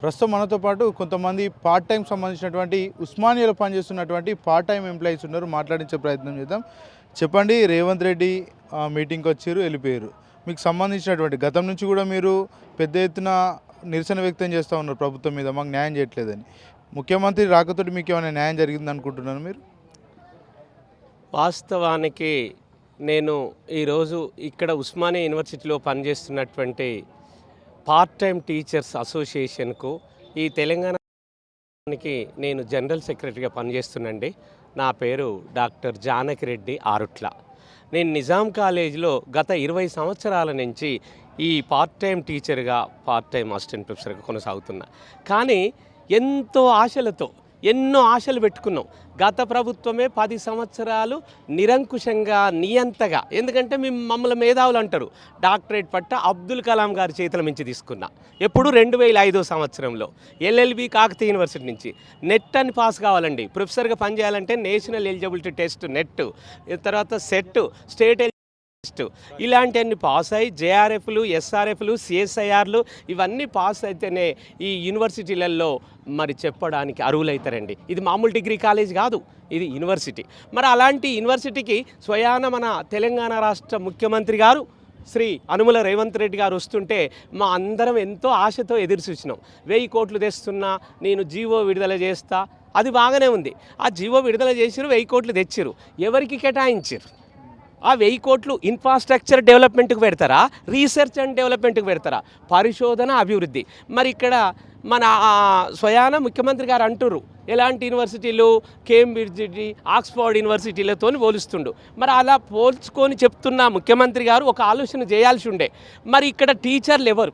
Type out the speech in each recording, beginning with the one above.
ప్రస్తుతం మనతో పాటు కొంతమంది పార్ట్ టైం సంబంధించినటువంటి ఉస్మానియాలో పనిచేస్తున్నటువంటి పార్ట్ టైం ఎంప్లాయీస్ ఉన్నారు. మాట్లాడించే ప్రయత్నం చేద్దాం. చెప్పండి, రేవంత్ రెడ్డి మీటింగ్కి వచ్చారు, వెళ్ళిపోయారు. మీకు సంబంధించినటువంటి గతం నుంచి కూడా మీరు పెద్ద ఎత్తున నిరసన వ్యక్తం చేస్తూ ఉన్నారు ప్రభుత్వం మీద, మాకు న్యాయం చేయట్లేదని. ముఖ్యమంత్రి రాకతోటి మీకు ఏమైనా న్యాయం జరిగింది అనుకుంటున్నారు మీరు? వాస్తవానికి నేను ఈరోజు ఇక్కడ ఉస్మానియా యూనివర్సిటీలో పనిచేస్తున్నటువంటి పార్ట్ టైం టీచర్స్ అసోసియేషన్కు ఈ తెలంగాణకి నేను జనరల్ సెక్రటరీగా పనిచేస్తున్నాండి. నా పేరు డాక్టర్ జానకి రెడ్డి ఆరుట్ల. నేను నిజాం కాలేజీలో గత 20 సంవత్సరాల నుంచి ఈ పార్ట్ టైం టీచర్గా, పార్ట్ టైం అసిస్టెంట్ ప్రొఫెసర్గా కొనసాగుతున్నా. కానీ ఎన్నో ఆశలు పెట్టుకున్నాం. గత ప్రభుత్వమే 10 సంవత్సరాలు నిరంకుశంగా, నియంతగా, ఎందుకంటే మమ్మల్ని మేధావులు అంటారు, డాక్టరేట్ పట్ట అబ్దుల్ కలాం గారి చేతుల నుంచి తీసుకున్నా. ఎప్పుడు 2005 సంవత్సరంలో ఎల్ఎల్బి కాకతీయ యూనివర్సిటీ నుంచి. నెట్ అని పాస్ కావాలండి, ప్రొఫెసర్గా పనిచేయాలంటే నేషనల్ ఎలిజిబిలిటీ టెస్ట్ నెట్, తర్వాత సెట్, స్టేట్ ఇలాంటివన్నీ పాస్ అయ్యి జేఆర్ఎఫ్లు, ఎస్ఆర్ఎఫ్లు, సిఎస్ఐఆర్లు ఇవన్నీ పాస్ అయితేనే ఈ యూనివర్సిటీలలో మరి చెప్పడానికి అర్హులవుతారండి. ఇది మామూలు డిగ్రీ కాలేజ్ కాదు, ఇది యూనివర్సిటీ. మరి అలాంటి యూనివర్సిటీకి స్వయాన మన తెలంగాణ రాష్ట్ర ముఖ్యమంత్రి గారు శ్రీ అనుముల రేవంత్ రెడ్డి గారు వస్తుంటే మా అందరం ఎంతో ఆశతో ఎదురు చూసినాం. 1000 కోట్లు తెస్తున్నా, నేను జీవో విడుదల చేస్తా, అది బాగానే ఉంది. ఆ జీవో విడుదల చేసిరు, 1000 కోట్లు తెచ్చిరు. ఎవరికి కేటాయించారు? ఆ 1000 కోట్లు ఇన్ఫ్రాస్ట్రక్చర్ డెవలప్మెంట్కి పెడతారా, రీసెర్చ్ అండ్ డెవలప్మెంట్కి పెడతారా, పరిశోధన అభివృద్ధి? మరి ఇక్కడ మన స్వయాన ముఖ్యమంత్రి గారు అంటున్నారు, ఎలాంటి యూనివర్సిటీలు కేంబ్రిడ్జ్, ఆక్స్ఫర్డ్ యూనివర్సిటీలతో పోలుస్తుండు. మరి అలా పోల్చుకొని చెప్తున్న ముఖ్యమంత్రి గారు ఒక ఆలోచన చేయాల్సి ఉండే. మరి ఇక్కడ టీచర్లు ఎవరు?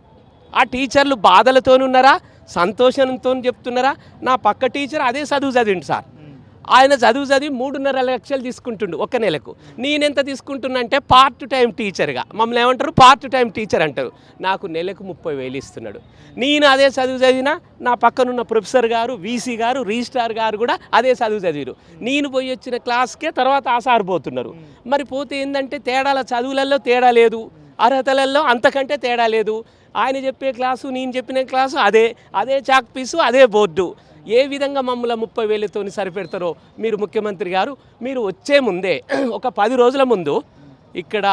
ఆ టీచర్లు బాధలతో ఉన్నారా, సంతోషంతో చెప్తున్నారా? నా పక్క టీచర్ అదే చదివిండు సార్, ఆయన చదివి 3.5 లక్షలు తీసుకుంటుండు ఒక నెలకు. నేనెంత తీసుకుంటున్నా అంటే పార్ట్ టైం టీచర్గా, మమ్మల్ని ఏమంటారు, పార్ట్ టైం టీచర్ అంటారు. నాకు నెలకు 30,000 ఇస్తున్నాడు. నేను అదే చదివినా నా పక్కనున్న ప్రొఫెసర్ గారు, వీసీ గారు, రిజిస్ట్రార్ గారు కూడా అదే చదివారు. నేను పోయి వచ్చిన క్లాస్కే తర్వాత ఆసారిపోతున్నారు. మరి పోతే ఏంటంటే చదువులలో తేడా లేదు, అర్హతలలో అంతకంటే తేడా లేదు. ఆయన చెప్పే క్లాసు, నేను చెప్పిన క్లాసు అదే చాక్ పీసు, అదే బోర్డు. ఏ విధంగా మమ్మల్ని 30,000తో సరిపెడతారో మీరు ముఖ్యమంత్రి గారు, మీరు వచ్చే ముందే ఒక 10 రోజుల ముందు ఇక్కడ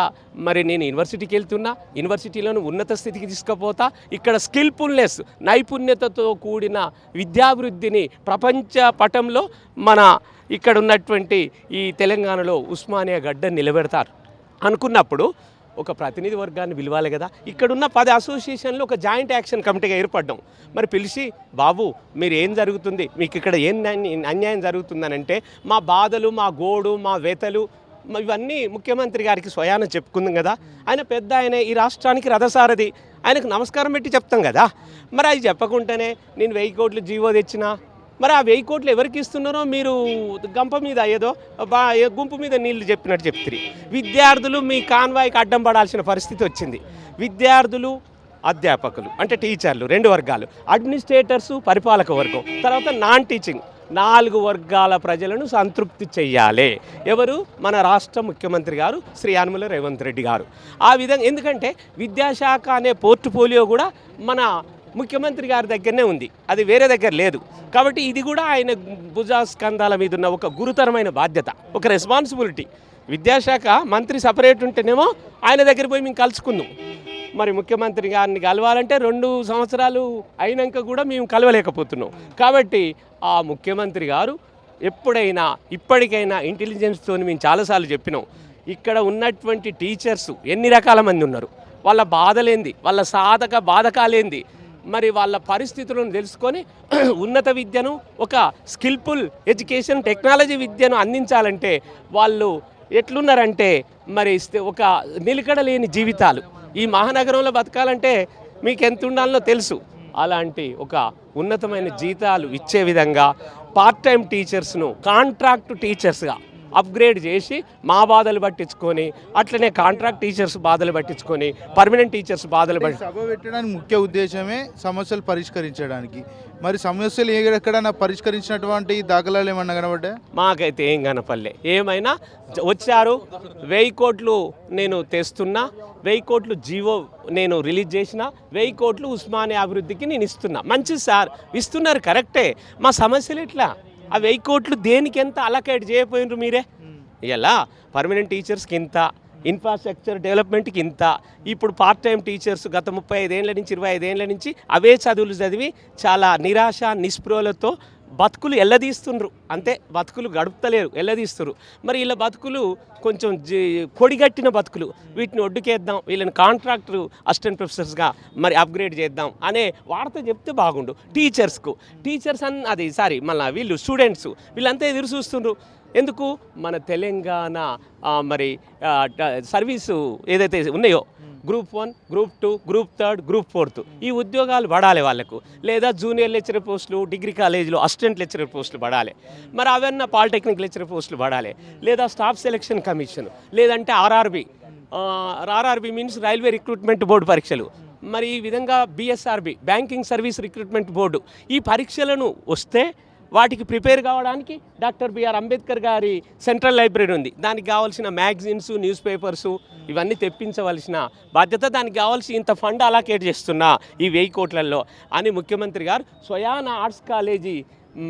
మరి నేను యూనివర్సిటీకి వెళ్తున్నా, యూనివర్సిటీలోని ఉన్నత స్థితికి తీసుకుపోతా, ఇక్కడ స్కిల్ఫుల్నెస్, నైపుణ్యతతో కూడిన విద్యాభివృద్ధిని ప్రపంచ పటంలో మన ఇక్కడ ఉన్నటువంటి ఈ తెలంగాణలో ఉస్మానియా గడ్డ నిలబెడతారు అనుకున్నప్పుడు ఒక ప్రతినిధి వర్గాన్ని పిలవాలి కదా. ఇక్కడున్న 10 అసోసియేషన్లు ఒక జాయింట్ యాక్షన్ కమిటీగా ఏర్పడ్డాం. మరి పిలిచి, బాబు మీరు ఏం జరుగుతుంది, మీకు ఇక్కడ ఏం అన్యాయం జరుగుతుందనంటే మా బాధలు, మా గోడు, మా వ్యతలు ఇవన్నీ ముఖ్యమంత్రి గారికి స్వయాన చెప్పుకుందాం కదా. ఆయన ఈ రాష్ట్రానికి రథసారథి, ఆయనకు నమస్కారం పెట్టి చెప్తాం కదా. మరి అది చెప్పకుండానే నేను 1000 కోట్లు జీవో తెచ్చినా, మరి ఆ 1000 కోట్లు ఎవరికి ఇస్తున్నారో మీరు గంప మీద ఏదో గుంపు మీద నీళ్లు చెప్పినట్టు చెప్తారు. విద్యార్థులు మీ కాన్వాయ్కి అడ్డం పడాల్సిన పరిస్థితి వచ్చింది. విద్యార్థులు, అధ్యాపకులు అంటే టీచర్లు 2 వర్గాలు, అడ్మినిస్ట్రేటర్సు, పరిపాలక వర్గం, తర్వాత నాన్ టీచింగ్ 4 వర్గాల ప్రజలను సంతృప్తి చెయ్యాలి. ఎవరు? మన రాష్ట్ర ముఖ్యమంత్రి గారు శ్రీ అనుముల రేవంత్ రెడ్డి గారు. ఆ విధంగా, ఎందుకంటే విద్యాశాఖ అనే పోర్ట్ఫోలియో కూడా మన ముఖ్యమంత్రి గారి దగ్గరనే ఉంది, అది వేరే దగ్గర లేదు. కాబట్టి ఇది కూడా ఆయన భుజస్కంధాల మీద ఉన్న ఒక గురుతరమైన బాధ్యత, ఒక రెస్పాన్సిబిలిటీ. విద్యాశాఖ మంత్రి సపరేట్ ఉంటేనేమో ఆయన దగ్గర పోయి మేము కలుసుకుందాం. మరి ముఖ్యమంత్రి గారిని కలవాలంటే 2 సంవత్సరాలు అయినాక కూడా మేము కలవలేకపోతున్నాం. కాబట్టి ఆ ముఖ్యమంత్రి గారు ఎప్పుడైనా, ఇప్పటికైనా ఇంటెలిజెన్స్తో మేము చాలాసార్లు చెప్పినాం, ఇక్కడ ఉన్నటువంటి టీచర్స్ ఎన్ని రకాల మంది ఉన్నారు, వాళ్ళ బాధలేంది, వాళ్ళ సాధక బాధకాలేంది, మరి వాళ్ళ పరిస్థితులను తెలుసుకొని ఉన్నత విద్యను, ఒక స్కిల్ఫుల్ ఎడ్యుకేషన్, టెక్నాలజీ విద్యను అందించాలంటే వాళ్ళు ఎట్లున్నారంటే మరి ఒక నిలకడలేని జీవితాలు. ఈ మహానగరంలో బతకాలంటే మీకు ఎంత ఉండాలో తెలుసు. అలాంటి ఒక ఉన్నతమైన జీతాలు ఇచ్చే విధంగా పార్ట్ టైం టీచర్స్ను కాంట్రాక్ట్ టీచర్స్గా అప్గ్రేడ్ చేసి మా బాధలు పట్టించుకొని అట్లనే కాంట్రాక్ట్ టీచర్స్ బాధలు పట్టించుకొని పర్మనెంట్ టీచర్స్ బాధలు సభ పెట్టడానికి ముఖ్య ఉద్దేశమే సమస్యలు పరిష్కరించడానికి. మరి సమస్యలు ఎక్కడైనా పరిష్కరించినటువంటి దాఖలాలు ఏమన్నా కనబడ్డా? మాకైతే ఏం కనపడలే. ఏమైనా వచ్చారు 1000 కోట్లు నేను తెస్తున్నా, 1000 కోట్లు జీవో నేను రిలీజ్ చేసిన, 1000 కోట్లు ఉస్మానియా అభివృద్ధికి నేను ఇస్తున్నా. మంచిది సార్, ఇస్తున్నారు కరెక్టే. మా సమస్యలు ఎట్లా? ఆ 1000 కోట్లు దేనికి ఎంత అలకేట్ చేయకపోయినరు మీరే? ఇలా పర్మనెంట్ టీచర్స్కి ఇంత, ఇన్ఫ్రాస్ట్రక్చర్ డెవలప్మెంట్కి ఇంత, ఇప్పుడు పార్ట్ టైం టీచర్స్ గత 35 ఏళ్ళ నుంచి 25 ఏళ్ళ నుంచి అవే చదువులు చదివి చాలా నిరాశ నిస్పృహలతో బతుకులు ఎల్లదీస్తుండ్రు. అంతే, బతుకులు గడుపుతలేరు, ఎల్లదీస్తున్నారు. మరి వీళ్ళ బతుకులు కొంచెం కొడిగట్టిన బతుకులు, వీటిని ఒడ్డుకేద్దాం, వీళ్ళని కాంట్రాక్టర్ అసిస్టెంట్ ప్రొఫెసర్స్గా మరి అప్గ్రేడ్ చేద్దాం అనే వార్త చెప్తే బాగుండు. టీచర్స్ అది సారీ మళ్ళీ వీళ్ళు స్టూడెంట్స్ వీళ్ళంతా ఎదురు చూస్తుండ్రు. ఎందుకు? మన తెలంగాణ మరి సర్వీసు ఏదైతే ఉన్నాయో గ్రూప్ 1, గ్రూప్ 2, గ్రూప్ 3, గ్రూప్ 4 ఈ ఉద్యోగాలు పడాలి వాళ్ళకు, లేదా జూనియర్ లెక్చరర్ పోస్టులు డిగ్రీ కాలేజీలో అసిస్టెంట్ లెక్చరర్ పోస్టులు పడాలి, మరి అవన్నీ పాలిటెక్నిక్ లెక్చరర్ పోస్టులు పడాలి, లేదా స్టాఫ్ సెలక్షన్ కమిషన్, లేదంటే RRB means railway recruitment board పరీక్షలు, మరి ఈ విధంగా BSRB banking service recruitment board ఈ పరీక్షలను వస్తే వాటికి ప్రిపేర్ కావడానికి డాక్టర్ బిఆర్ అంబేద్కర్ గారి సెంట్రల్ లైబ్రరీ ఉంది. దానికి కావాల్సిన మ్యాగజైన్స్, న్యూస్ పేపర్సు ఇవన్నీ తెప్పించవలసిన బాధ్యత, దానికి కావాల్సి ఇంత ఫండ్ అలాకేట్ చేస్తున్నా ఈ 1000 కోట్లలో అని ముఖ్యమంత్రి గారు స్వయాన ఆర్ట్స్ కాలేజీ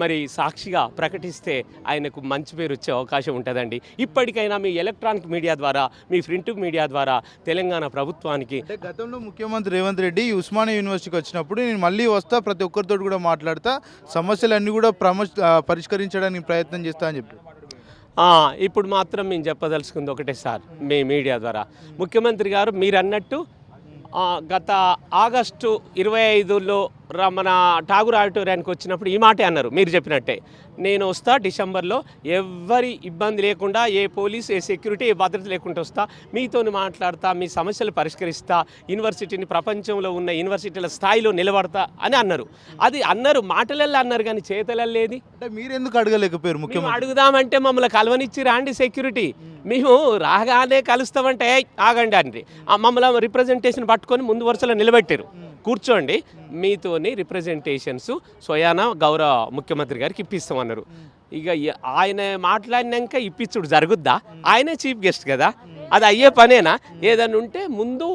మరి సాక్షిగా ప్రకటిస్తే ఆయనకు మంచి పేరు వచ్చే అవకాశం ఉంటుందండి. ఇప్పటికైనా మీ ఎలక్ట్రానిక్ మీడియా ద్వారా, మీ ప్రింట్ మీడియా ద్వారా తెలంగాణ ప్రభుత్వానికి, గతంలో ముఖ్యమంత్రి రేవంత్ రెడ్డి ఉస్మానియా యూనివర్సిటీకి వచ్చినప్పుడు నేను మళ్ళీ వస్తా, ప్రతి ఒక్కరితో కూడా మాట్లాడతా, సమస్యలన్నీ కూడా పరిష్కరించడానికి ప్రయత్నం చేస్తా అని చెప్పారు. ఇప్పుడు మాత్రం మేము చెప్పదలుచుకుంది ఒకటే సార్, మీ మీడియా ద్వారా ముఖ్యమంత్రి గారు మీరు అన్నట్టు గత ఆగస్టు 25లో మన ఠాగూర్ ఆడిటోరియానికి వచ్చినప్పుడు ఈ మాటే అన్నారు, మీరు చెప్పినట్టే. నేను వస్తా డిసెంబర్లో, ఎవ్వరి ఇబ్బంది లేకుండా, ఏ పోలీస్, ఏ సెక్యూరిటీ, ఏ భద్రత లేకుండా వస్తా, మీతో మాట్లాడతా, మీ సమస్యలు పరిష్కరిస్తా, యూనివర్సిటీని ప్రపంచంలో ఉన్న యూనివర్సిటీల స్థాయిలో నిలబడతా అని అన్నారు. అది అన్నారు, మాటలల్లో అన్నారు, కానీ చేతలలో లేదు. అంటే మీరు ఎందుకు అడగలేకపోయారు? ముఖ్యమంత్రి అడుగుదామంటే మమ్మల్ని కలవనిచ్చి రాండి సెక్యూరిటీ, మేము రాగానే కలుస్తామంటే ఆగండి అండి. మమ్మల్ని రిప్రజెంటేషన్ పట్టుకొని ముందు వరుసలో నిలబెట్టారు. కూర్చోండి, మీతోని రిప్రజెంటేషన్స్ స్వయాన గౌరవ ముఖ్యమంత్రి గారికి ఇప్పిస్తామన్నారు. ఇక ఆయన మాట్లాడినాక ఇప్పించుడు జరుగుద్దా? ఆయనే చీఫ్ గెస్ట్ కదా, అది అయ్యే పనేనా? ఏదన్నా ఉంటే ముందు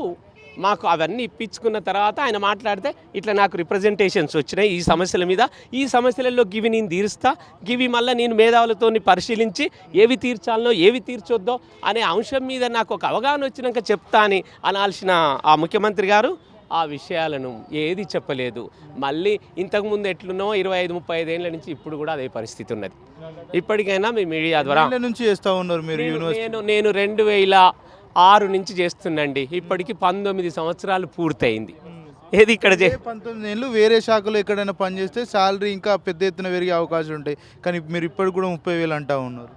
మాకు అవన్నీ ఇప్పించుకున్న తర్వాత ఆయన మాట్లాడితే, ఇట్లా నాకు రిప్రజెంటేషన్స్ వచ్చినాయి ఈ సమస్యల మీద, ఈ సమస్యలలో గివి నేను తీరుస్తా, గివి మళ్ళీ నేను మేధావులతో పరిశీలించి ఏవి తీర్చాలనో ఏవి తీర్చొద్దో అనే అంశం మీద నాకు ఒక అవగాహన వచ్చినాక చెప్తా అని అనాల్సిన ఆ ముఖ్యమంత్రి గారు ఆ విషయాలను ఏది చెప్పలేదు. మళ్ళీ ఇంతకుముందు ఎట్లున్నో 25-35 ఏళ్ళ నుంచి ఇప్పుడు కూడా అదే పరిస్థితి ఉన్నది. ఇప్పటికైనా మీ మీడియా ద్వారా నుంచి చేస్తూ ఉన్నారు మీరు? నేను 2006 నుంచి చేస్తున్నాండి. ఇప్పటికి 19 సంవత్సరాలు పూర్తయింది. ఏది ఇక్కడ 19 ఏళ్ళు వేరే శాఖలో ఎక్కడైనా పనిచేస్తే శాలరీ ఇంకా పెద్ద ఎత్తున పెరిగే అవకాశం ఉంటాయి, కానీ మీరు ఇప్పటికి కూడా 30,000 అంటూ ఉన్నారు.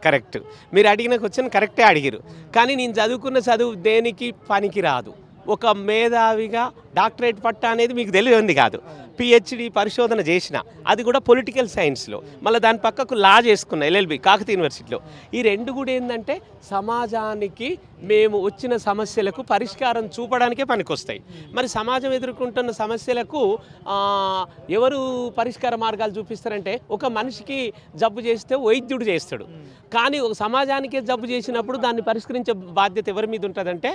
కరెక్ట్, మీరు అడిగిన క్వశ్చన్ కరెక్టే అడిగారు. కానీ నేను చదువుకున్న చదువు దేనికి పనికి రాదు. ఒక మేధావిగా డాక్టరేట్ పట్టా అనేది మీకు తెలియంది కాదు. పిహెచ్డి పరిశోధన చేసిన, అది కూడా పొలిటికల్ సైన్స్లో, మళ్ళీ దాని పక్కకు లా చేసుకున్న ఎల్ఎల్బి కాకతీయ యూనివర్సిటీలో. ఈ రెండు కూడా ఏంటంటే సమాజానికి మేము వచ్చిన సమస్యలకు పరిష్కారం చూపడానికే పనికొస్తాయి. మరి సమాజం ఎదుర్కొంటున్న సమస్యలకు ఎవరు పరిష్కార మార్గాలు చూపిస్తారంటే, ఒక మనిషికి జబ్బు చేస్తే వైద్యుడు చేస్తాడు, కానీ ఒక సమాజానికే జబ్బు చేసినప్పుడు దాన్ని పరిష్కరించే బాధ్యత ఎవరి మీద ఉంటుందంటే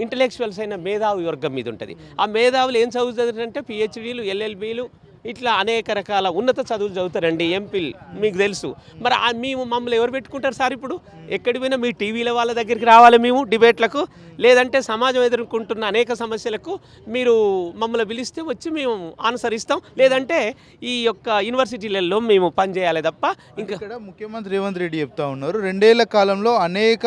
ఇంటలెక్చువల్స్ అయిన మేధావి వర్గం మీద ఉంటుంది. ఆ మేధావులు ఏం చదువుతారంటే పిహెచ్డీలు, ఎల్ఎల్బీలు, ఇట్లా అనేక రకాల ఉన్నత చదువులు చదువుతారండి, ఎంపీలు, మీకు తెలుసు. మరి మేము మమ్మల్ని ఎవరు పెట్టుకుంటారు సార్? ఇప్పుడు ఎక్కడి పోయినా మీ టీవీల వాళ్ళ దగ్గరికి రావాలి మేము డిబేట్లకు, లేదంటే సమాజం ఎదుర్కొంటున్న అనేక సమస్యలకు మీరు మమ్మల్ని పిలిస్తే వచ్చి మేము ఆన్సర్ ఇస్తాం, లేదంటే ఈ యొక్క యూనివర్సిటీలలో మేము పనిచేయాలి తప్ప. ఇంకా ఇక్కడ ముఖ్యమంత్రి రేవంత్ రెడ్డి చెప్తా ఉన్నారు, 2 ఏళ్ల కాలంలో అనేక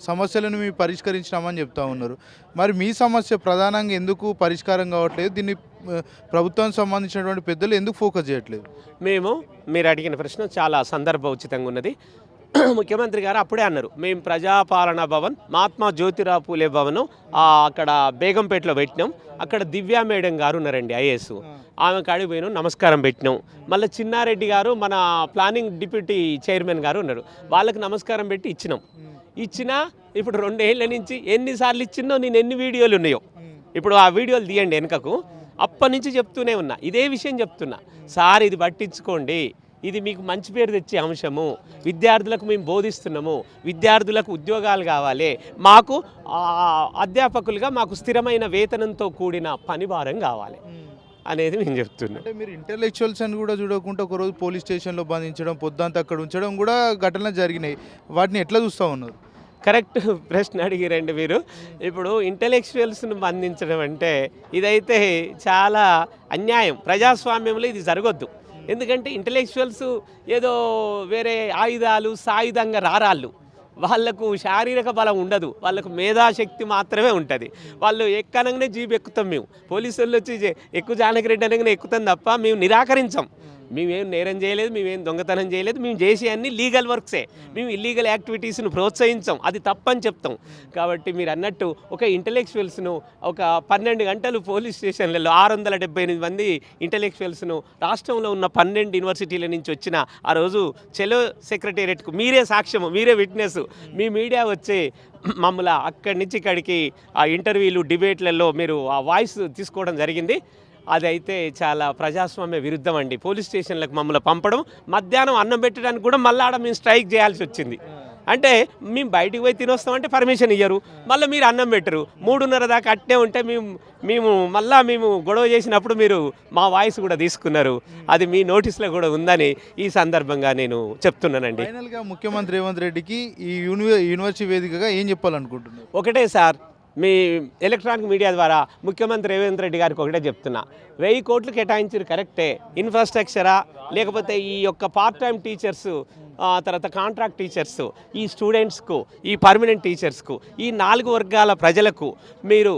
సమస్యలను మేము పరిష్కరించినామని చెప్తా ఉన్నారు. మరి మీ సమస్య ప్రధానంగా ఎందుకు పరిష్కారం కావట్లేదు? దీన్ని ప్రభుత్వానికి సంబంధించినటువంటి పెద్దలు ఎందుకు ఫోకస్ చేయట్లేదు? మీరు అడిగిన ప్రశ్న చాలా సందర్భోచితంగా ఉన్నది. ముఖ్యమంత్రి గారు అప్పుడే అన్నారు, మేము ప్రజాపాలనా భవన్ మహాత్మా జ్యోతిరావు పూలే భవన్ అక్కడ బేగంపేటలో పెట్టినాం. అక్కడ దివ్యా మేడం గారు ఉన్నారండి, ఐఏఎస్, ఆమె కాడికి పోయినాం, నమస్కారం పెట్టినాం. మళ్ళీ చిన్నారెడ్డి గారు మన ప్లానింగ్ డిప్యూటీ చైర్మన్ గారు ఉన్నారు, వాళ్ళకి నమస్కారం పెట్టి ఇచ్చినా ఇప్పుడు 2 ఏళ్ల నుంచి ఎన్నిసార్లు ఇచ్చినో నేను ఎన్ని వీడియోలు ఉన్నాయో ఇప్పుడు ఆ వీడియోలు తీయండి వెనుకకు. అప్పటి నుంచి చెప్తూనే ఉన్నా, ఇదే విషయం చెప్తున్నా, సార్ ఇది పట్టించుకోండి, ఇది మీకు మంచి పేరు తెచ్చే అంశము, విద్యార్థులకు మేము బోధిస్తున్నాము, విద్యార్థులకు ఉద్యోగాలు కావాలి, మాకు అధ్యాపకులుగా మాకు స్థిరమైన వేతనంతో కూడిన పని భారం కావాలి అనేది మేము చెప్తున్నాం. అంటే మీరు ఇంటెలెక్చువల్స్ అని కూడా చూడకుండా ఒకరోజు పోలీస్ స్టేషన్లో బంధించడం, పొద్దుంతా అక్కడ ఉంచడం కూడా ఘటనలు జరిగినాయి. వాటిని ఎట్లా చూస్తూ ఉన్నారు? కరెక్ట్ ప్రశ్న అడిగిరండి మీరు. ఇప్పుడు ఇంటెలెక్చువల్స్ను బంధించడం అంటే ఇదైతే చాలా అన్యాయం. ప్రజాస్వామ్యంలో ఇది జరగొద్దు. ఎందుకంటే ఇంటెలెక్చువల్స్ ఏదో వేరే ఆయుధాలు సాయుధంగా రారాళ్ళు, వాళ్ళకు శారీరక బలం ఉండదు, వాళ్ళకు మేధాశక్తి మాత్రమే ఉంటుంది. వాళ్ళు ఎక్కనగానే జీప్ ఎక్కుతాం, మేము పోలీసు వాళ్ళు వచ్చి ఎక్కువ జానకిరెడ్డి అనగానే ఎక్కుతాం తప్ప మేము నిరాకరించాం. మేమేం నేరం చేయలేదు, మేమేం దొంగతనం చేయలేదు, మేము చేసే అన్ని లీగల్ వర్క్సే. మేము ఇల్లీగల్ యాక్టివిటీస్ను ప్రోత్సహించాం, అది తప్పని చెప్తాం. కాబట్టి మీరు అన్నట్టు ఒక ఇంటెలెక్చువల్స్ను ఒక 12 గంటలు పోలీస్ స్టేషన్లలో 678 మంది ఇంటెలెక్చువల్స్ను రాష్ట్రంలో ఉన్న 12 యూనివర్సిటీల నుంచి వచ్చిన ఆ రోజు చెలో సెక్రటేరియట్కు మీరే సాక్ష్యము, మీరే విట్నెస్, మీ మీడియా వచ్చి మమ్మల్ని అక్కడి నుంచి ఇక్కడికి ఆ ఇంటర్వ్యూలు డిబేట్లలో మీరు ఆ వాయిస్ తీసుకోవడం జరిగింది. అదైతే చాలా ప్రజాస్వామ్య విరుద్ధం అండి. పోలీస్ స్టేషన్లకు మమ్మల్ని పంపడం, మధ్యాహ్నం అన్నం పెట్టడానికి కూడా మళ్ళీ ఆడ మేము స్ట్రైక్ చేయాల్సి వచ్చింది. అంటే మేము బయటికి పోయి తినొస్తామంటే పర్మిషన్ ఇయ్యరు, మళ్ళీ మీరు అన్నం పెట్టరు. 3:30 దాకా అట్టే ఉంటే మేము గొడవ చేసినప్పుడు మీరు మా వాయిస్ కూడా తీసుకున్నారు. అది మీ నోటీస్లో కూడా ఉందని ఈ సందర్భంగా నేను చెప్తున్నానండి. ఫైనల్గా ముఖ్యమంత్రి రేవంత్ రెడ్డికి ఈ యూనివర్సిటీ వేదికగా ఏం చెప్పాలనుకుంటున్నారు? ఒకటే సార్, మీ ఎలక్ట్రానిక్ మీడియా ద్వారా ముఖ్యమంత్రి రేవంత్ రెడ్డి గారికి ఒకటే చెప్తున్నా, 1000 కోట్లు కేటాయించారు కరెక్టే. ఇన్ఫ్రాస్ట్రక్చరా లేకపోతే ఈ యొక్క పార్ట్ టైం టీచర్స్, తర్వాత కాంట్రాక్ట్ టీచర్స్, ఈ స్టూడెంట్స్కు, ఈ పర్మనెంట్ టీచర్స్కు, ఈ 4 వర్గాల ప్రజలకు మీరు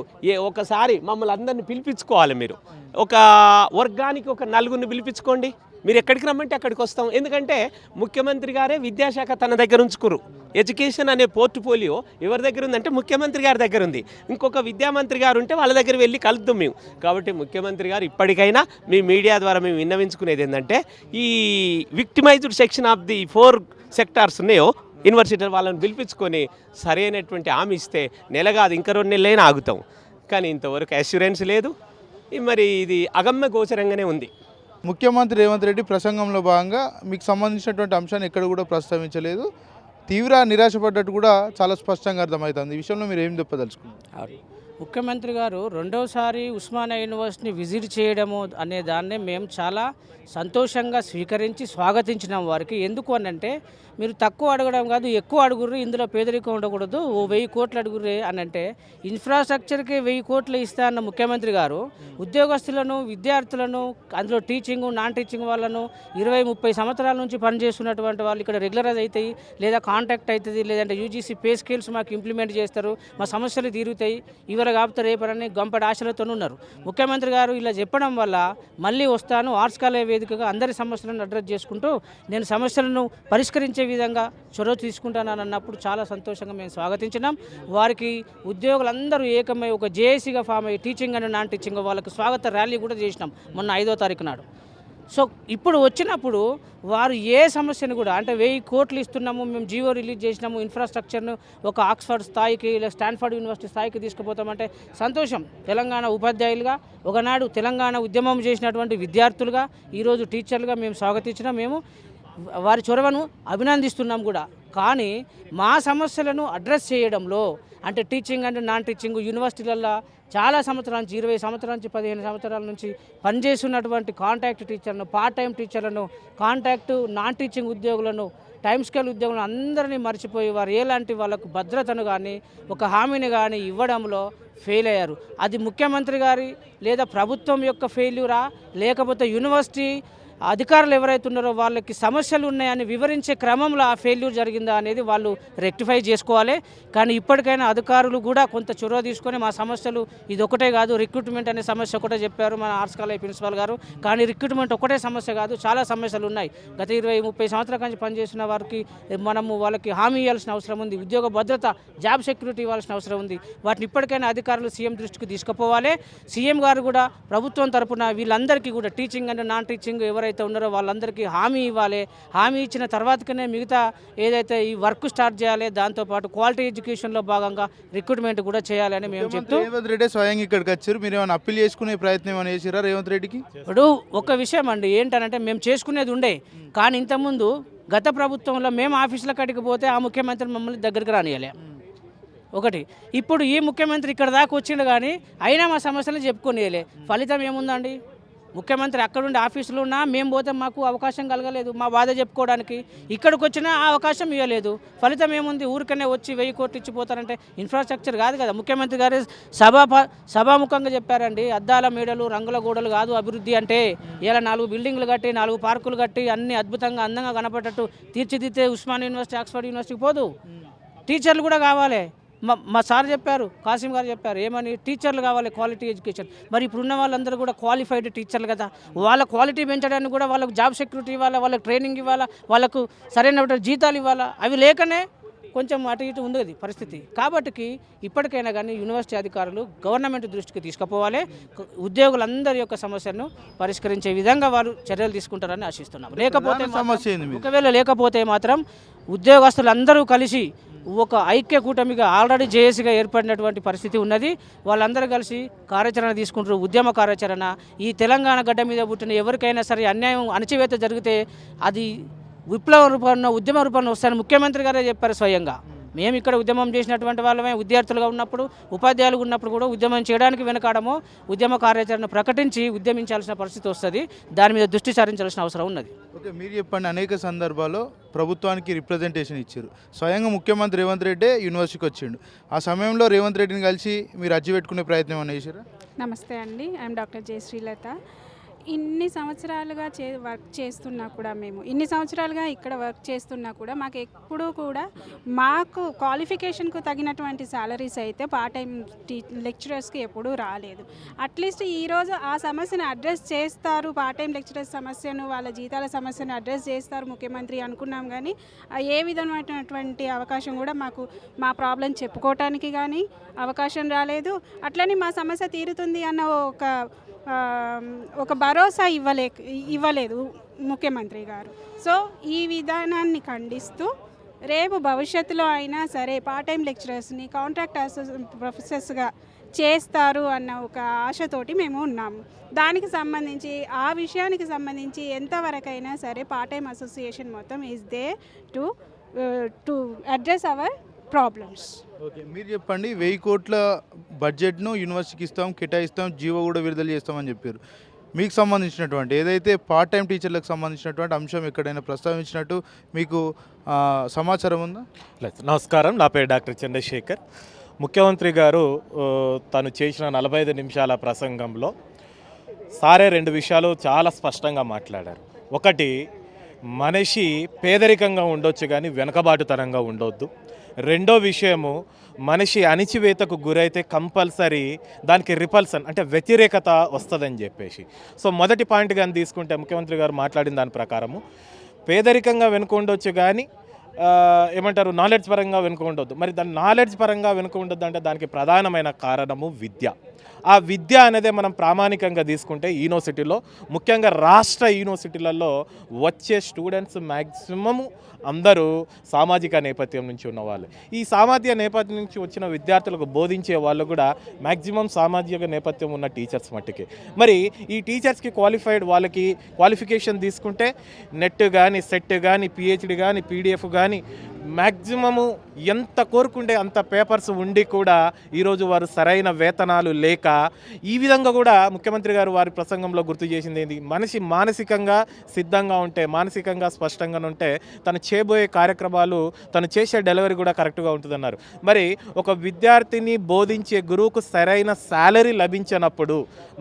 ఒకసారి మమ్మల్ని అందరినీ పిలిపించుకోవాలి. మీరు ఒక వర్గానికి ఒక 4 పిలిపించుకోండి, మీరు ఎక్కడికి రమ్మంటే అక్కడికి వస్తాం. ఎందుకంటే ముఖ్యమంత్రి గారే విద్యాశాఖ తన దగ్గర ఉంచుకురు. ఎడ్యుకేషన్ అనే పోర్ట్ఫోలియో ఎవరి దగ్గర ఉందంటే ముఖ్యమంత్రి గారి దగ్గర ఉంది. ఇంకొక విద్యామంత్రి గారు ఉంటే వాళ్ళ దగ్గర వెళ్ళి కలుద్దాం మేము. కాబట్టి ముఖ్యమంత్రి గారు ఇప్పటికైనా మీ మీడియా ద్వారా మేము విన్నవించుకునేది ఏంటంటే, ఈ victimised section of the 4 sectors ఉన్నాయో యూనివర్సిటీ వాళ్ళని పిలిపించుకొని సరైనటువంటి హామీ ఇస్తే నెల కాదు ఇంకా 2 నెలలైనా ఆగుతాం. కానీ ఇంతవరకు అష్యూరెన్స్ లేదు. మరి ఇది అగమ్య గోచరంగానే ఉంది. ముఖ్యమంత్రి రేవంత్ రెడ్డి ప్రసంగంలో భాగంగా మీకు సంబంధించినటువంటి అంశాన్ని ఎక్కడ కూడా ప్రస్తావించలేదు. తీవ్ర నిరాశపడ్డట్టు కూడా చాలా స్పష్టంగా అర్థమవుతుంది. ఈ విషయంలో మీరు ఏం చెప్పదలుచుకున్నారు? ముఖ్యమంత్రి గారు రెండోసారి ఉస్మానియా యూనివర్సిటీని విజిట్ చేయడము అనే దాన్ని మేము చాలా సంతోషంగా స్వీకరించి స్వాగతించినాం వారికి. ఎందుకు అనంటే, మీరు తక్కువ అడగడం కాదు, ఎక్కువ అడుగుర్రి, ఇందులో పేదరికం ఉండకూడదు, 1000 కోట్లు అడుగుర్రి అని అంటే, ఇన్ఫ్రాస్ట్రక్చర్కి 1000 కోట్లు ఇస్తా అన్న ముఖ్యమంత్రి గారు ఉద్యోగస్తులను, విద్యార్థులను, అందులో టీచింగ్ నాన్ టీచింగ్ వాళ్ళను 20-30 సంవత్సరాల నుంచి పనిచేస్తున్నటువంటి వాళ్ళు ఇక్కడ రెగ్యులరైజ్ అవుతాయి, లేదా కాంటాక్ట్ అవుతుంది, లేదంటే యూజీసీ పే స్కేల్స్ మాకు ఇంప్లిమెంట్ చేస్తారు, మా సమస్యలు తీరుతాయి, ఇవర కాపుతా రేపరని గంపడి ఆశలతో ఉన్నారు. ముఖ్యమంత్రి గారు ఇలా చెప్పడం వల్ల మళ్ళీ వస్తాను, ఆర్ట్స్ కాలేజ్ వేదికగా అందరి సమస్యలను అడ్రస్ చేసుకుంటూ నేను సమస్యలను పరిష్కరించే విధంగా చొరవ తీసుకుంటానని అన్నప్పుడు చాలా సంతోషంగా మేము స్వాగతించినాం. వారికి ఉద్యోగులందరూ ఏకమై ఒక జేఏసీగా ఫామ్ అయ్యి టీచింగ్ అండ్ నాన్ టీచింగ్ వాళ్ళకి స్వాగత ర్యాలీ కూడా చేసినాం మొన్న 5వ తారీఖు నాడు. సో ఇప్పుడు వచ్చినప్పుడు వారు ఏ సమస్యను కూడా, అంటే 1000 కోట్లు ఇస్తున్నాము, మేము జీవో రిలీజ్ చేసినాము, ఇన్ఫ్రాస్ట్రక్చర్ను ఒక ఆక్స్ఫర్డ్ స్థాయికి లేదా స్టాన్ఫర్డ్ యూనివర్సిటీ స్థాయికి తీసుకుపోతామంటే సంతోషం. తెలంగాణ ఉపాధ్యాయులుగా, ఒకనాడు తెలంగాణ ఉద్యమం చేసినటువంటి విద్యార్థులుగా, ఈరోజు టీచర్లుగా మేము స్వాగతించినాం. మేము వారి చొరవను అభినందిస్తున్నాం కూడా. కానీ మా సమస్యలను అడ్రస్ చేయడంలో, అంటే టీచింగ్ అండ్ నాన్ టీచింగ్ యూనివర్సిటీలలో చాలా సంవత్సరాల నుంచి 20 సంవత్సరాల నుంచి 15 సంవత్సరాల నుంచి పనిచేస్తున్నటువంటి కాంట్రాక్ట్ టీచర్లను, పార్ట్ టైం టీచర్లను, కాంట్రాక్ట్ నాన్ టీచింగ్ ఉద్యోగులను, టైం స్కేల్ ఉద్యోగులను అందరినీ మర్చిపోయి వారు ఎలాంటి వాళ్ళకు భద్రతను కానీ ఒక హామీని కానీ ఇవ్వడంలో ఫెయిల్ అయ్యారు. అది ముఖ్యమంత్రి గారి లేదా ప్రభుత్వం యొక్క ఫెయిల్యూరా, లేకపోతే యూనివర్సిటీ అధికారులు ఎవరైతే ఉన్నారో వాళ్ళకి సమస్యలు ఉన్నాయని వివరించే క్రమంలో ఆ ఫెయిల్యూర్ జరిగిందా అనేది వాళ్ళు రెక్టిఫై చేసుకోవాలి. కానీ ఇప్పటికైనా అధికారులు కూడా కొంత చొరవ తీసుకొని మా సమస్యలు ఇది ఒకటే కాదు, రిక్రూట్మెంట్ అనే సమస్య ఒకటే చెప్పారు మన ఆర్ట్స్ కాలేజ్ ప్రిన్సిపాల్ గారు. కానీ రిక్రూట్మెంట్ ఒకటే సమస్య కాదు, చాలా సమస్యలు ఉన్నాయి. గత 20-30 సంవత్సరాల నుంచి పనిచేసిన వారికి మనము వాళ్ళకి హామీ ఇవ్వాల్సిన అవసరం ఉంది, ఉద్యోగ భద్రత, జాబ్ సెక్యూరిటీ ఇవ్వాల్సిన అవసరం ఉంది. వాటిని ఇప్పటికైనా అధికారులు సీఎం దృష్టికి తీసుకుపోవాలి. సీఎం గారు కూడా ప్రభుత్వం తరపున వీళ్ళందరికీ కూడా టీచింగ్ అండ్ నాన్ టీచింగ్ ఎవరైతే ఉన్నారో వాళ్ళందరికీ హామీ ఇవ్వాలి. హామీ ఇచ్చిన తర్వాతనే మిగతా ఏదైతే ఈ వర్క్ స్టార్ట్ చేయాలి. దాంతోపాటు క్వాలిటీ ఎడ్యుకేషన్లో భాగంగా రిక్రూట్మెంట్ కూడా చేయాలని మేము చెప్తూ, రేవంత్ రెడ్డి స్వయంగా ఇక్కడికి వచ్చారు, మీరు ఏమైనా అప్పీల్ చేసుకునే ప్రయత్నం ఏమైనా చేసిరా రేవంత్ రెడ్డికి? ఇప్పుడు ఒక విషయం అండి ఏంటనంటే, మేము చేసుకునేది ఉండే, కానీ ఇంతకుముందు గత ప్రభుత్వంలో మేము ఆఫీసుల కాడికి పోతే ఆ ముఖ్యమంత్రి మమ్మల్ని దగ్గరికి రానియలే ఒకటి. ఇప్పుడు ఈ ముఖ్యమంత్రి ఇక్కడ దాకా వచ్చిండు కానీ అయినా మా సమస్యలు చెప్పుకోనియలే. ఫలితం ఏముందండి? ముఖ్యమంత్రి అక్కడుండి ఆఫీసులో ఉన్నా మేము పోతే మాకు అవకాశం కలగలేదు మా బాధ చెప్పుకోవడానికి. ఇక్కడికి వచ్చినా ఆ అవకాశం ఇవ్వలేదు. ఫలితం ఏముంది? ఊరికనే వచ్చి 1000 కోట్లు ఇచ్చిపోతారంటే ఇన్ఫ్రాస్ట్రక్చర్ కాదు కదా. ముఖ్యమంత్రి గారు సభాముఖంగా చెప్పారండి, అద్దాల మేడలు రంగుల గోడలు కాదు అభివృద్ధి అంటే. ఇలా 4 బిల్డింగ్లు కట్టి 4 పార్కులు కట్టి అన్ని అద్భుతంగా అందంగా కనపడేటట్టు తీర్చిదిద్దే ఉస్మానియా యూనివర్సిటీ, ఆక్స్ఫర్డ్ యూనివర్సిటీకి పోదు. టీచర్లు కూడా కావాలి. మా సార్ చెప్పారు, కాసిం గారు చెప్పారు, ఏమని? టీచర్లు కావాలి, క్వాలిటీ ఎడ్యుకేషన్. మరి ఇప్పుడున్న వాళ్ళందరూ కూడా క్వాలిఫైడ్ టీచర్లు కదా. వాళ్ళ క్వాలిటీ పెంచడానికి కూడా వాళ్ళకు జాబ్ సెక్యూరిటీ ఇవ్వాలా, వాళ్ళకి ట్రైనింగ్ ఇవ్వాలా, వాళ్ళకు సరైన జీతాలు ఇవ్వాలా. అవి లేకనే కొంచెం అటు ఇటు ఉంది పరిస్థితి. కాబట్టి ఇప్పటికైనా కానీ యూనివర్సిటీ అధికారులు గవర్నమెంట్ దృష్టికి తీసుకుపోవాలి. ఉద్యోగులందరి యొక్క సమస్యను పరిష్కరించే విధంగా వారు చర్యలు తీసుకుంటారని ఆశిస్తున్నాం. లేకపోతే ఒకవేళ లేకపోతే మాత్రం ఉద్యోగస్తులందరూ కలిసి ఒక ఐక్య కూటమిగా ఆల్రెడీ జేఏసీగా ఏర్పడినటువంటి పరిస్థితి ఉన్నది. వాళ్ళందరూ కలిసి కార్యాచరణ తీసుకుంటారు, ఉద్యమ కార్యాచరణ. ఈ తెలంగాణ గడ్డ మీద పుట్టిన ఎవరికైనా సరే అన్యాయం, అణచివేత జరిగితే అది విప్లవ రూపంలో, ఉద్యమ రూపంలో వస్తారని ముఖ్యమంత్రి గారే చెప్పారు స్వయంగా. మేము ఇక్కడ ఉద్యమం చేసినటువంటి వాళ్ళమే, విద్యార్థులుగా ఉన్నప్పుడు, ఉపాధ్యాయులుగా ఉన్నప్పుడు కూడా ఉద్యమం చేయడానికి వెనకాడము, ఉద్యమ కార్యాచరణ ప్రకటించి ఉద్యమించాల్సిన పరిస్థితి వస్తుంది. దాని మీద దృష్టి సారించాల్సిన అవసరం ఉన్నది. ఓకే, మీరు చెప్పండి. అనేక సందర్భాల్లో ప్రభుత్వానికి రిప్రజెంటేషన్ ఇచ్చారు. స్వయంగా ముఖ్యమంత్రి రేవంత్ రెడ్డి యూనివర్సిటీకి వచ్చిండు. ఆ సమయంలో రేవంత్ రెడ్డిని కలిసి మీరు అర్జీ పెట్టుకునే ప్రయత్నం ఏమైనా చేశారా? నమస్తే అండి, ఐఎమ్ డాక్టర్ జే శ్రీలత. ఇన్ని సంవత్సరాలుగా వర్క్ చేస్తున్నా కూడా, మేము ఇన్ని సంవత్సరాలుగా ఇక్కడ వర్క్ చేస్తున్నా కూడా మాకు ఎప్పుడూ కూడా మాకు క్వాలిఫికేషన్కు తగినటువంటి శాలరీస్ అయితే పార్ట్ టైం లెక్చరర్స్కి ఎప్పుడూ రాలేదు. అట్లీస్ట్ ఈరోజు ఆ సమస్యను అడ్రస్ చేస్తారు, పార్ట్ టైం లెక్చరర్స్ సమస్యను, వాళ్ళ జీతాల సమస్యను అడ్రస్ చేస్తారు ముఖ్యమంత్రి అనుకున్నాం. కానీ ఏ విధమైనటువంటి అవకాశం కూడా మాకు మా ప్రాబ్లం చెప్పుకోవటానికి కానీ అవకాశం రాలేదు. అట్లని మా సమస్య తీరుతుంది అన్న ఒక భరోసా ఇవ్వలేదు ముఖ్యమంత్రి గారు. సో ఈ విధానాన్ని ఖండిస్తూ రేపు భవిష్యత్తులో అయినా సరే పార్ట్ టైం లెక్చరర్స్ని కాంట్రాక్ట్ ప్రొఫెసర్స్గా చేస్తారు అన్న ఒక ఆశతోటి మేము ఉన్నాము. దానికి సంబంధించి, ఆ విషయానికి సంబంధించి ఎంతవరకైనా సరే పార్ట్ టైం అసోసియేషన్ మొత్తం is they to address our problems. Okay, మీరు చెప్పండి. 1000 కోట్ల బడ్జెట్ను యూనివర్సిటీకి ఇస్తాం, కేటాయిస్తాం, జీవో కూడా విడుదల చేస్తామని చెప్పారు. మీకు సంబంధించినటువంటి ఏదైతే పార్ట్ టైం టీచర్లకు సంబంధించినటువంటి అంశం ఎక్కడైనా ప్రస్తావించినట్టు మీకు సమాచారం ఉందా? లేదు. నమస్కారం, నా పేరు డాక్టర్ చంద్రశేఖర్. ముఖ్యమంత్రి గారు తను చేసిన 45 నిమిషాల ప్రసంగంలో సారే 2 విషయాలు చాలా స్పష్టంగా మాట్లాడారు. ఒకటి, మనిషి పేదరికంగా ఉండొచ్చు కానీ వెనకబాటుతనంగా ఉండొద్దు. రెండో విషయము, మనిషి అణిచివేతకు గురైతే కంపల్సరీ దానికి రిపల్సన్ అంటే వ్యతిరేకత వస్తుందని చెప్పేసి. సో మొదటి పాయింట్ కానీ తీసుకుంటే ముఖ్యమంత్రి గారు మాట్లాడిన దాని ప్రకారము పేదరికంగా వెనుక ఉండొచ్చు కానీ ఏమంటారు, నాలెడ్జ్ పరంగా వెనుక ఉండొద్దు. మరి దాని నాలెడ్జ్ పరంగా వెనుక ఉండొద్దు అంటే దానికి ప్రధానమైన కారణము విద్య. ఆ విద్య అనేది మనం ప్రామాణికంగా తీసుకుంటే యూనివర్సిటీలో, ముఖ్యంగా రాష్ట్ర యూనివర్సిటీలలో వచ్చే స్టూడెంట్స్ మ్యాక్సిమము అందరూ సామాజిక నేపథ్యం నుంచి ఉన్నవాళ్ళు. ఈ సామాజిక నేపథ్యం నుంచి వచ్చిన విద్యార్థులకు బోధించే వాళ్ళు కూడా మ్యాక్సిమం సామాజిక నేపథ్యం ఉన్న టీచర్స్ మట్టుకే. మరి ఈ టీచర్స్కి క్వాలిఫైడ్ వాళ్ళకి క్వాలిఫికేషన్ తీసుకుంటే నెట్ కానీ, సెట్ కానీ, పిహెచ్డి కానీ, పీడిఎఫ్ కానీ మ్యాక్సిమము ఎంత కోరుకుంటే అంత పేపర్స్ ఉండి కూడా ఈరోజు వారు సరైన వేతనాలు లేక ఈ విధంగా కూడా ముఖ్యమంత్రి గారు వారి ప్రసంగంలో గుర్తు చేసింది ఏంటి, మనిషి మానసికంగా సిద్ధంగా ఉంటే, మానసికంగా స్పష్టంగా ఉంటే తను చేయబోయే కార్యక్రమాలు, తను చేసే డెలివరీ కూడా కరెక్ట్గా ఉంటుందన్నారు. మరి ఒక విద్యార్థిని బోధించే గురువుకు సరైన శాలరీ లభించినప్పుడు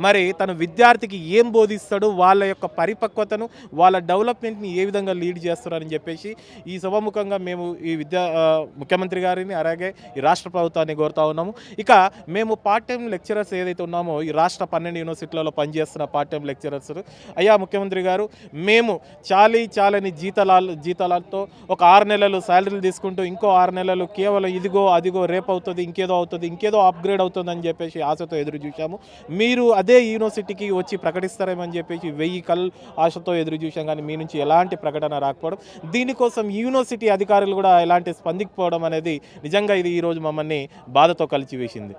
మరి తను విద్యార్థికి ఏం బోధిస్తాడు, వాళ్ళ యొక్క పరిపక్వతను, వాళ్ళ డెవలప్మెంట్ని ఏ విధంగా లీడ్ చేస్తారని చెప్పేసి ఈ సభాముఖంగా మేము ఈ ముఖ్యమంత్రి గారిని అలాగే ఈ రాష్ట్ర ప్రభుత్వాన్ని కోరుతా ఉన్నాము. ఇక మేము పార్ట్ టైం లెక్చరర్స్ ఏదైతే ఉన్నామో ఈ రాష్ట్ర 12 యూనివర్సిటీలలో పనిచేస్తున్న పార్ట్ టైం లెక్చరర్స్, అయ్యా ముఖ్యమంత్రి గారు, మేము చాలని జీతాలతో ఒక 6 నెలలు శాలరీలు తీసుకుంటూ ఇంకో 6 నెలలు కేవలం ఇదిగో అదిగో రేపు అవుతుంది, ఇంకేదో అప్గ్రేడ్ అవుతుంది అని చెప్పేసి ఆశతో ఎదురు చూసాము. మీరు అదే యూనివర్సిటీకి వచ్చి ప్రకటిస్తారేమని చెప్పేసి 1000 కళ్ళు ఆశతో ఎదురు చూసాం, కానీ మీ నుంచి ఎలాంటి ప్రకటన రాకపోవడం, దీనికోసం యూనివర్సిటీ అధికారులు కూడా ఎలాంటి స్పందించకపోవడం అనేది నిజంగా ఇది ఈరోజు మమ్మల్ని బాధతో కలిచివేసింది.